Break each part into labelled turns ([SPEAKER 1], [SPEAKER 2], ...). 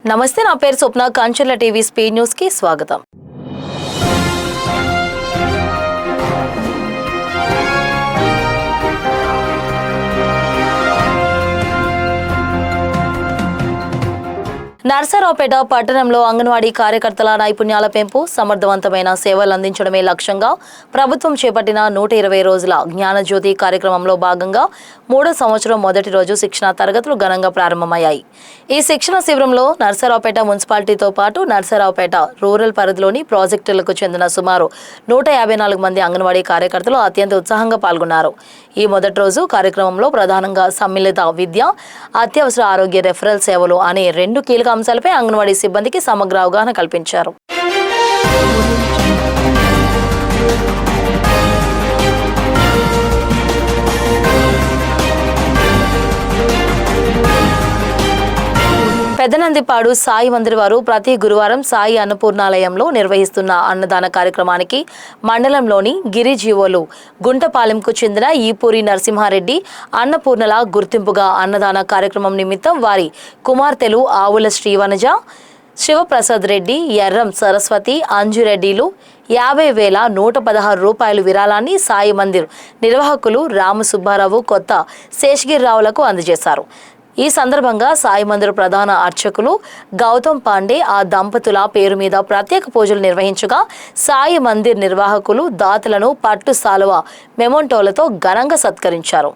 [SPEAKER 1] నమస్తే, నా పేరు స్వప్న. కంచెల టీవీ స్పీడ్ న్యూస్ కి స్వాగతం. నర్సరావుపేట పట్టణంలో అంగన్వాడీ కార్యకర్తల నైపుణ్యాల పెంపు, సమర్థవంతమైన సేవలు అందించడమే లక్ష్యంగా ప్రభుత్వం చేపట్టిన 120 రోజుల జ్ఞానజ్యోతి కార్యక్రమంలో భాగంగా 3వ సంవత్సరం మొదటి రోజు శిక్షణ తరగతులు ఘనంగా ప్రారంభమయ్యాయి. ఈ శిక్షణ శిబిరంలో నర్సరావుపేట మున్సిపాలిటీతో పాటు నర్సరావుపేట రూరల్ పరిధిలోని ప్రాజెక్టులకు చెందిన సుమారు 154 మంది అంగన్వాడీ కార్యకర్తలు అత్యంత ఉత్సాహంగా పాల్గొన్నారు. ఈ మొదటి రోజు కార్యక్రమంలో ప్రధానంగా సమ్మిళిత విద్య, అత్యవసర ఆరోగ్య రెఫరల్ సేవలు అనే 2 కీలక అంశాలపై అంగన్వాడీ సిబ్బందికి సమగ్ర అవగాహన కల్పించారు. పెదనందిపాడు సాయి మందిర్ వారు ప్రతి గురువారం సాయి అన్నపూర్ణాలయంలో నిర్వహిస్తున్న అన్నదాన కార్యక్రమానికి మండలంలోని గిరిజీవోలు గుంటపాలెంకు చెందిన ఈపూరి నరసింహారెడ్డి అన్నపూర్ణల గుర్తింపుగా అన్నదాన కార్యక్రమం నిమిత్తం వారి కుమార్తెలు ఆవుల శ్రీవనజ, శివప్రసాద్ రెడ్డి, ఎర్రం సరస్వతి, అంజురెడ్డిలు 50,116 రూపాయలు విరాళాన్ని సాయి మందిర్ నిర్వాహకులు రామసుబ్బారావు, కొత్త శేషగిరిరావులకు అందజేశారు. ఈ సందర్భంగా సాయి మందిర్ ప్రధాన అర్చకులు గౌతమ్ పాండే ఆ దంపతుల పేరు మీద ప్రత్యేక పూజలు నిర్వహించగా, సాయి మందిర్ నిర్వాహకులు దాతలను పట్టు సాలువ మెమోంటోలతో ఘనంగా సత్కరించారు.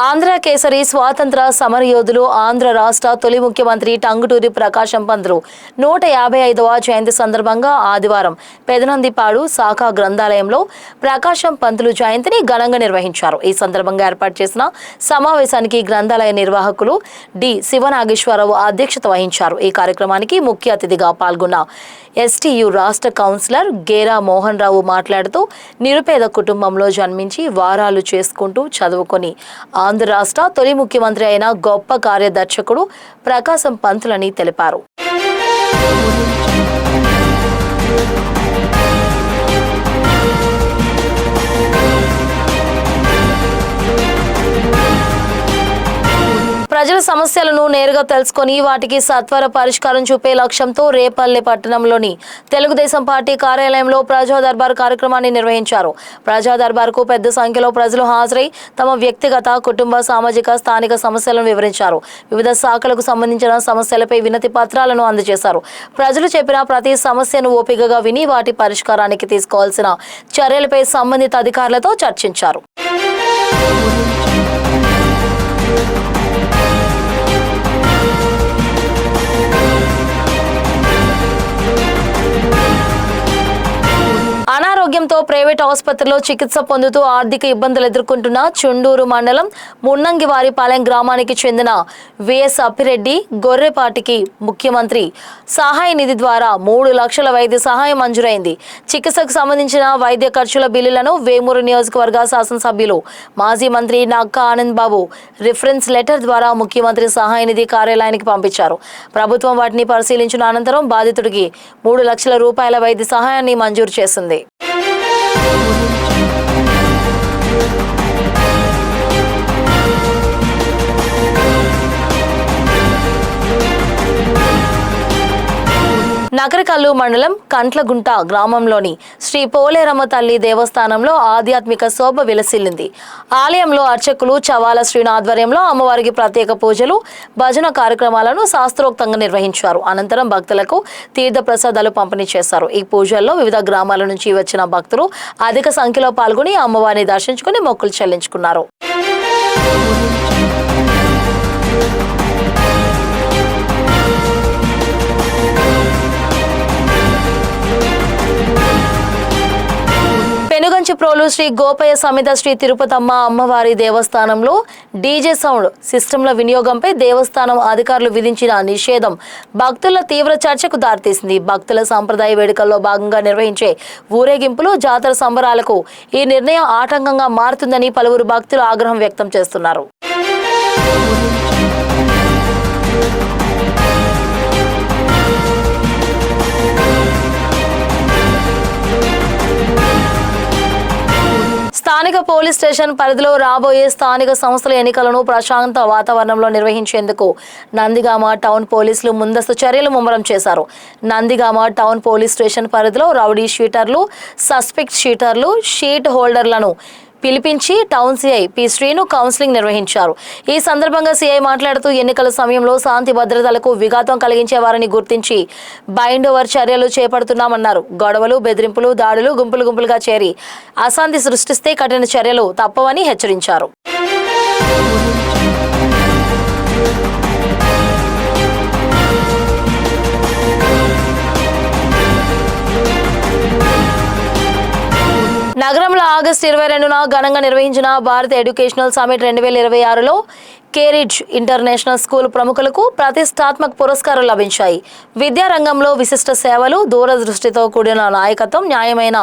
[SPEAKER 1] ఆంధ్ర కేసరి స్వాతంత్ర సమరయోధులు, ఆంధ్ర రాష్ట్ర తొలి ముఖ్యమంత్రి టంగుటూరి ప్రకాశం పంతులు 155వ జయంతి సందర్భంగా ఆదివారం పెదనందిపాడు శాఖా గ్రంథాలయంలో ప్రకాశం పంతులు జయంతిని ఘనంగా నిర్వహించారు. ఈ సందర్భంగా ఏర్పాటు చేసిన సమావేశానికి గ్రంథాలయ నిర్వాహకులు డి శివనాగేశ్వరరావు అధ్యక్షత వహించారు. ఈ కార్యక్రమానికి ముఖ్య అతిథిగా పాల్గొన్న ఎస్టీయు రాష్ట్ర కౌన్సిలర్ గేరా మోహన్ రావు మాట్లాడుతూ, నిరుపేద కుటుంబంలో జన్మించి వారాలు చేసుకుంటూ చదువుకొని ఆంధ్ర రాష్ట్ర తొలి ముఖ్యమంత్రి అయిన గొప్ప కార్యదర్శకుడు ప్రకాశం పంతులని తెలిపారు. ప్రజల సమస్యలను నేరుగా తెలుసుకొని వాటికి సత్వర పరిష్కారం చూపే లక్ష్యంతో రేపల్లె పట్టణంలోని తెలుగుదేశం పార్టీ కార్యాలయంలో ప్రజా దర్బార్ కార్యక్రమాన్ని నిర్వహించారు. ప్రజా దర్బార్కు పెద్ద సంఖ్యలో ప్రజలు హాజరై తమ వ్యక్తిగత, కుటుంబ, సామాజిక, స్థానిక సమస్యలను వివరించారు. వివిధ శాఖలకు సంబంధించిన సమస్యలపై వినతి పత్రాలను అందజేశారు. ప్రజలు చెప్పిన ప్రతి సమస్యను ఓపికగా విని వాటి పరిష్కారానికి తీసుకోవాల్సిన చర్యలపై సంబంధిత అధికారులతో చర్చించారు. అనారోగ్యంతో ప్రైవేట్ ఆసుపత్రిలో చికిత్స పొందుతూ ఆర్థిక ఇబ్బందులు ఎదుర్కొంటున్న చుండూరు మండలం మున్నంగివారిపాలెం గ్రామానికి చెందిన విఎస్ అప్పిరెడ్డి గొర్రెపాటికి ముఖ్యమంత్రి సహాయ నిధి ద్వారా 3 లక్షల వైద్య సహాయం మంజూరైంది. చికిత్సకు సంబంధించిన వైద్య ఖర్చుల బిల్లులను వేమూరు నియోజకవర్గ శాసనసభ్యులు మాజీ మంత్రి నక్కా ఆనంద్ బాబు రిఫరెన్స్ లెటర్ ద్వారా ముఖ్యమంత్రి సహాయ నిధి కార్యాలయానికి పంపించారు. ప్రభుత్వం వాటిని పరిశీలించిన అనంతరం బాధితుడికి 3 లక్షల రూపాయల వైద్య సహాయాన్ని మంజూరు చేసింది. నకరికల్లు మండలం కంట్లగుంట గ్రామంలోని శ్రీ పోలేరమ్మ తల్లి దేవస్థానంలో ఆధ్యాత్మిక శోభ విలసిల్లింది. ఆలయంలో అర్చకులు చవాల శ్రీను ఆధ్వర్యంలో అమ్మవారికి ప్రత్యేక పూజలు, భజన కార్యక్రమాలను శాస్త్రోక్తంగా నిర్వహించారు. అనంతరం భక్తులకు తీర్థ ప్రసాదాలు పంపిణీ చేశారు. ఈ పూజల్లో వివిధ గ్రామాల నుంచి వచ్చిన భక్తులు అధిక సంఖ్యలో పాల్గొని అమ్మవారిని దర్శించుకుని మొక్కులు చెల్లించుకున్నారు. పెనుగంచిప్రోలు శ్రీ గోపయ్య సమేత శ్రీ తిరుపతమ్మ అమ్మవారి దేవస్థానంలో డీజే సౌండ్ సిస్టంల వినియోగంపై దేవస్థానం అధికారులు విధించిన నిషేధం భక్తుల తీవ్ర చర్చకు దారితీసింది. భక్తుల సంప్రదాయ వేడుకల్లో భాగంగా నిర్వహించే ఊరేగింపులు, జాతర సంబరాలకు ఈ నిర్ణయం ఆటంకంగా మారుతుందని పలువురు భక్తులు ఆగ్రహం వ్యక్తం చేస్తున్నారు. స్థానిక పోలీస్ స్టేషన్ పరిధిలో రాబోయే స్థానిక సంస్థల ఎన్నికలను ప్రశాంత వాతావరణంలో నిర్వహించేందుకు నందిగామ టౌన్ పోలీసులు ముందస్తు చర్యలు ముమ్మరం చేశారు. నందిగామ టౌన్ పోలీస్ స్టేషన్ పరిధిలో రౌడీ షీటర్లు, సస్పెక్ట్ షీటర్లు, షీట్ హోల్డర్లను పిలిపించి town CI P Srinu counselling నిర్వహించారు. ఈ సందర్భంగా సిఐ మాట్లాడుతూ ఎన్నికల సమయంలో శాంతి భద్రతలకు విఘాతం కలిగించే వారిని గుర్తించి బైండ్ ఓవర్ చర్యలు చేపడుతున్నామన్నారు. గొడవలు, బెదిరింపులు, దాడులు గుంపులుగా చేరి అశాంతి సృష్టిస్తే కఠిన చర్యలు తప్పవని హెచ్చరించారు. నగరంలో ఆగస్టు 22న ఘనంగా నిర్వహించిన భారత ఎడ్యుకేషనల్ సమిట్ 2026లో కేరిడ్జ్ ఇంటర్నేషనల్ స్కూల్ ప్రముఖులకు ప్రతిష్టాత్మక పురస్కారాలు లభించాయి. విద్యారంగంలో విశిష్ట సేవలు, దూరదృష్టితో కూడిన నాయకత్వం, న్యాయమైన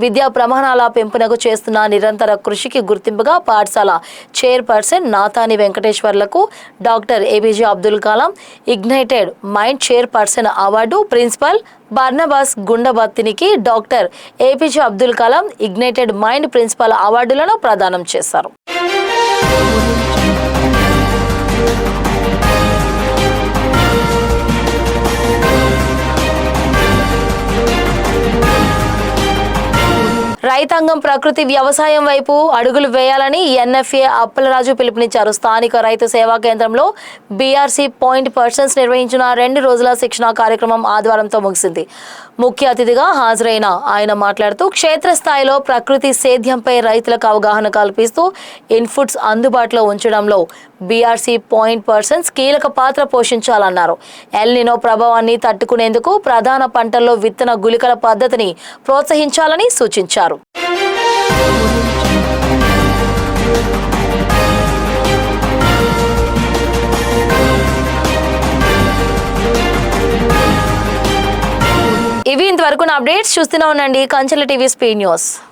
[SPEAKER 1] విద్యా ప్రమాణాల పెంపునకు చేస్తున్న నిరంతర కృషికి గుర్తింపుగా పాఠశాల చైర్పర్సన్ నాతాని వెంకటేశ్వర్లకు doctor APJ Abdul Kalam ignited mind chairperson award, principal Barnabas గుండబత్తినికి doctor APJ Abdul Kalam ignited mind principal అవార్డులను ప్రదానం చేశారు. రైతాంగం ప్రకృతి వ్యవసాయం వైపు అడుగులు వేయాలని ఎన్ఎఫ్ఏ అప్పలరాజు పిలుపునిచ్చారు. స్థానిక రైతు సేవా కేంద్రంలో బీఆర్సీ పాయింట్ పర్సన్స్ నిర్వహించిన 2 రోజుల శిక్షణా కార్యక్రమం ఆదివారంతో ముగిసింది. ముఖ్య అతిథిగా హాజరైన ఆయన మాట్లాడుతూ క్షేత్రస్థాయిలో ప్రకృతి సేద్యంపై రైతులకు అవగాహన కల్పిస్తూ ఇన్పుట్స్ అందుబాటులో ఉంచడంలో బీఆర్సీ పాయింట్ పర్సన్స్ కీలక పాత్ర పోషించాలన్నారు. ఎల్ నినో ప్రభావాన్ని తట్టుకునేందుకు ప్రధాన పంటల్లో విత్తన గుళికల పద్ధతిని ప్రోత్సహించాలని సూచించారు. ఇవి ఇంతవరకు నా అప్డేట్స్. చూస్తూనే ఉండండి కంచెల టీవీ స్పీడ్ న్యూస్.